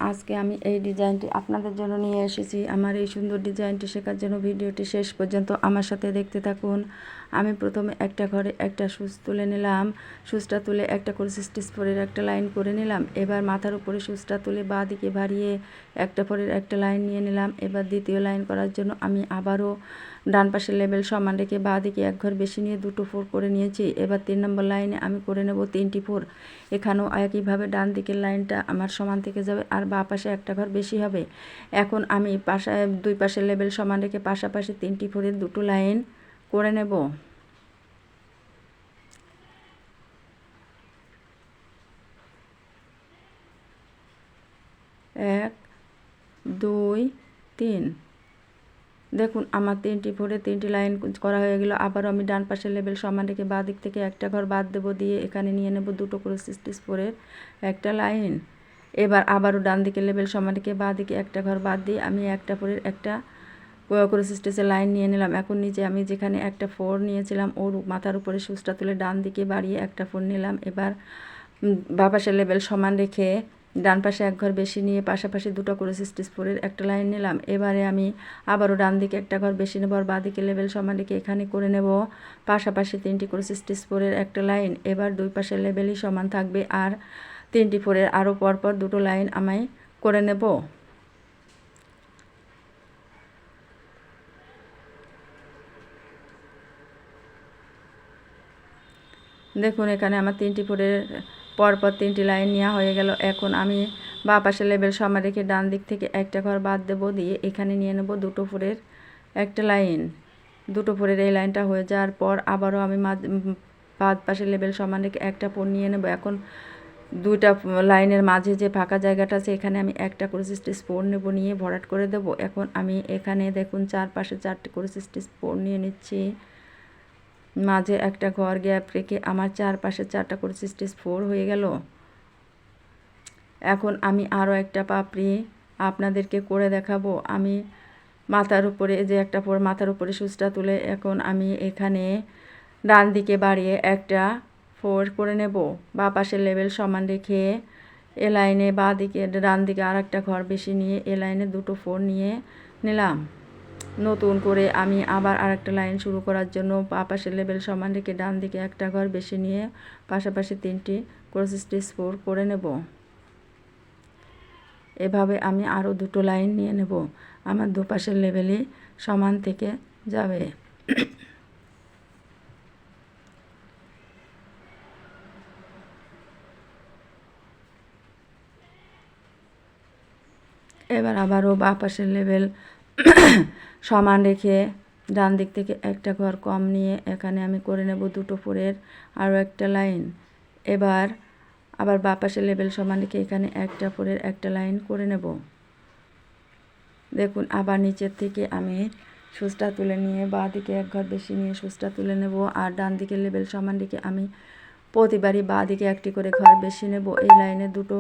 আজকে আমি এই ডিজাইনটি আপনাদের জন্য নিয়ে এসেছি। আমার এই সুন্দর ডিজাইনটি শেখার জন্য ভিডিওটি শেষ পর্যন্ত আমার সাথে দেখতে থাকুন। আমি প্রথমে একটা ঘরে একটা সুচ তুলে নিলাম। সুচটা তুলে একটা করে স্টিচ পরের একটা লাইন করে নিলাম। এবার মাথার উপরে সুচটা তুলে বাঁ দিকে বাড়িয়ে একটা পরের একটা লাইন নিয়ে নিলাম। এবার দ্বিতীয় লাইন করার জন্য আমি আবারও ডান পাশের লেবেল সমান রেখে বাঁ দিকে এক ঘর বেশি নিয়ে দুটো ফোর করে নিয়েছি। এবার 3 নম্বর লাইনে আমি করে নেব 3টি ফোর। এখানেও একইভাবে ডান দিকের লাইনটা আমার সমান থেকে যাবে আর বাঁ পাশে একটা ঘর বেশি হবে। এখন আমি দুই পাশের লেবেল সমান রেখে পাশাপাশি 3টি ফোরের দুটো লাইন করে নেব। এক, দুই, তিন। দেখুন আমার 3টি ফোরে 3টি লাইন করা হয়ে গেল। আবারও আমি ডান পাশের লেবেল সমান রেখে বাঁ দিক থেকে একটা ঘর বাদ দেব, দিয়ে এখানে নিয়ে নেব দুটো করে স্টিচ ফোরের একটা লাইন। এবার আবারও ডান দিকের লেবেল সমান রেখে বাঁ দিকে একটা ঘর বাদ দিয়ে আমি একটা ফোরের একটা করে স্টিচের লাইন নিয়ে নিলাম। এখন নিচে আমি যেখানে একটা ফোর নিয়েছিলাম ওর মাথার উপরে সুচটা তুলে ডান দিকে বাড়িয়ে একটা ফোর নিলাম। এবার বাঁ পাশের লেবেল সমান রেখে ডান পাশে এক ঘর বেশি নিয়ে পাশাপাশি দুটো করে স্টিচ ফোরের একটা লাইন নিলাম। এবারে আমি আবারও ডান দিকে একটা ঘর বেশি নেব আর বাঁ দিকে লেবেল সমান রেখে এখানে করে নেব পাশাপাশি 3টি করে স্টিচ ফোরের একটা লাইন। এবার দুই পাশের লেবেলই সমান থাকবে আর 3টি ফোরের আরও পরপর দুটো লাইন আমি করে নেব। দেখুন এখানে আমার 3টি ফোরের পরপর 3টি লাইন নেওয়া হয়ে গেল। এখন আমি বাঁ পাশের লেবেল সমান রেখে ডান দিক থেকে একটা ঘর বাদ দেব, দিয়ে এখানে নিয়ে নেব দুটো ফোরের একটা লাইন। দুটো ফোরের এই লাইনটা হয়ে যাওয়ার পর আবারও আমি বাঁ পাশের লেবেল সমান রেখে একটা ফোর নিয়ে নেব। এখন দুইটা লাইনের মাঝে যে ফাঁকা জায়গাটা আছে এখানে আমি একটা করে স্টিচ ফোর নেব, নিয়ে ভরাট করে দেব। এখন আমি এখানে দেখুন চারপাশে 4টি করে স্টিচ ফোর নিয়ে নিচ্ছি। মাঝে একটা ঘর গ্যাপ রেখে আমার চারপাশে 4টা করে স্টিচ ফোর হয়ে গেল। এখন আমি আরও একটা পাপড়ি আপনাদেরকে করে দেখাবো। আমি মাথার উপরে যে একটা ফোর মাথার উপরে সুচটা তুলে এখন আমি এখানে ডান দিকে বাড়িয়ে একটা ফোর করে নেব। বাঁ পাশের লেবেল সমান রেখে এ লাইনে বাঁ দিকে ডান দিকে আর একটা ঘর বেশি নিয়ে এ লাইনে দুটো ফোর নিয়ে নিলাম। নতুন করে আমি আবার আরেকটা লাইন শুরু করার জন্য বাঁ পাশের লেবেল সমান রেখে ডান দিকে একটা ঘর বেশি নিয়ে পাশাপাশি 3টি ক্রস স্টিচ ফোর করে নেব। এভাবে আমি আরও দুটো লাইন নিয়ে নেব। আমার দুপাশের লেবেলই সমান থেকে যাবে। এবার আবারও বাঁ পাশের লেবেল সমান রেখে ডান দিক থেকে একটা ঘর কম নিয়ে এখানে আমি করে নেব দুটো ফোরের আরও একটা লাইন। এবার আবার বাঁ পাশের লেবেল সমান রেখে এখানে একটা ফোরের একটা লাইন করে নেব। দেখুন আবার নিচের থেকে আমি সুচটা তুলে নিয়ে বাঁ দিকে এক ঘর বেশি নিয়ে সুচটা তুলে নেব আর ডান দিকের লেবেল সমান রেখে আমি প্রতিবারই বাঁ দিকে একটি করে ঘর বেশি নেব। এই লাইনে দুটো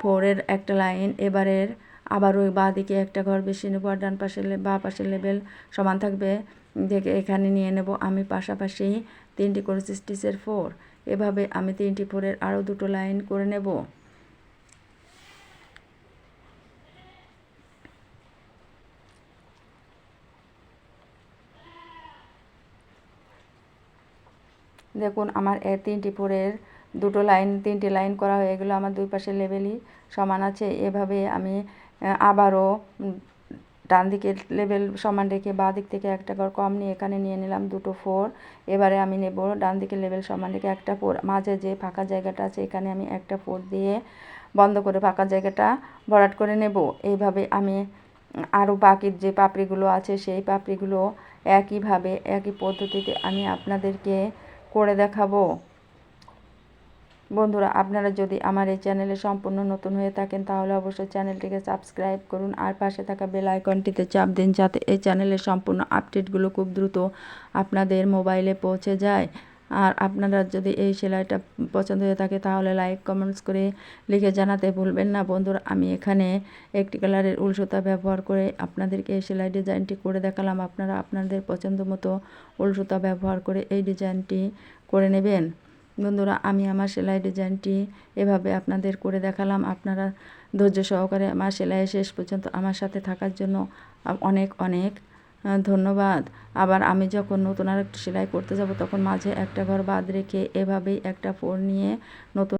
ফোরের একটা লাইন। এবারের আবার ওই বাঁ দিকে একটা ঘর বেশি নেব আর ডান পাশের বাঁ পাশের লেবেল সমান থাকবে দেখে এখানে নিয়ে নেব আমি পাশাপাশি 3টি করে স্টিচের ফোর। এভাবে আমি 3টি ফোরের আরও দুটো লাইন করে নেব। দেখুন আমার 3টি ফোরের দুটো লাইন 3টি লাইন করা হয়ে গেলো। আমার দুই পাশের লেবেলই সমান আছে। এভাবে আমি আবারও ডান দিকের লেবেল সমান রেখে বাঁ দিক থেকে একটা ঘর কম নিয়ে এখানে নিয়ে নিলাম দুটো ফোর। এবারে আমি নেব ডান দিকের লেবেল সমান রেখে একটা ফোর। মাঝে যে ফাঁকা জায়গাটা আছে এখানে আমি একটা ফোর দিয়ে বন্ধ করে ফাঁকা জায়গাটা ভরাট করে নেব। এইভাবে আমি আরও বাকির যে পাপড়িগুলো আছে সেই পাপড়িগুলো একইভাবে একই পদ্ধতিতে আমি আপনাদেরকে করে দেখাবো। বন্ধুরা আপনারা যদি আমার এই চ্যানেলে সম্পূর্ণ নতুন হয়ে থাকেন তাহলে অবশ্যই চ্যানেলটিকে সাবস্ক্রাইব করুন আর পাশে থাকা বেল আইকনটিতে চাপ দিন যাতে এই চ্যানেলের সম্পূর্ণ আপডেটগুলো খুব দ্রুত আপনাদের মোবাইলে পৌঁছে যায়। আর আপনারা যদি এই সেলাইটা পছন্দ হয়ে থাকে তাহলে লাইক কমেন্টস করে লিখে জানাতে ভুলবেন না। বন্ধুরা আমি এখানে একটি কালারের উল সুতা ব্যবহার করে আপনাদেরকে এই সেলাই ডিজাইনটি করে দেখালাম। আপনারা আপনাদের পছন্দ মতো উল সুতা ব্যবহার করে এই ডিজাইনটি করে নেবেন। বন্ধুরা, আমি আমার সেলাই ডিজাইনটি এভাবে আপনাদের করে দেখালাম। আপনারা ধৈর্য সহকারে আমার সেলাই শেষ পর্যন্ত আমার সাথে থাকার জন্য অনেক অনেক ধন্যবাদ। আবার আমি যখন নতুন আর একটা সেলাই করতে যাব তখন মাঝে একটা ঘর বাদ রেখে এভাবেই একটা ফোর নিয়ে নতুন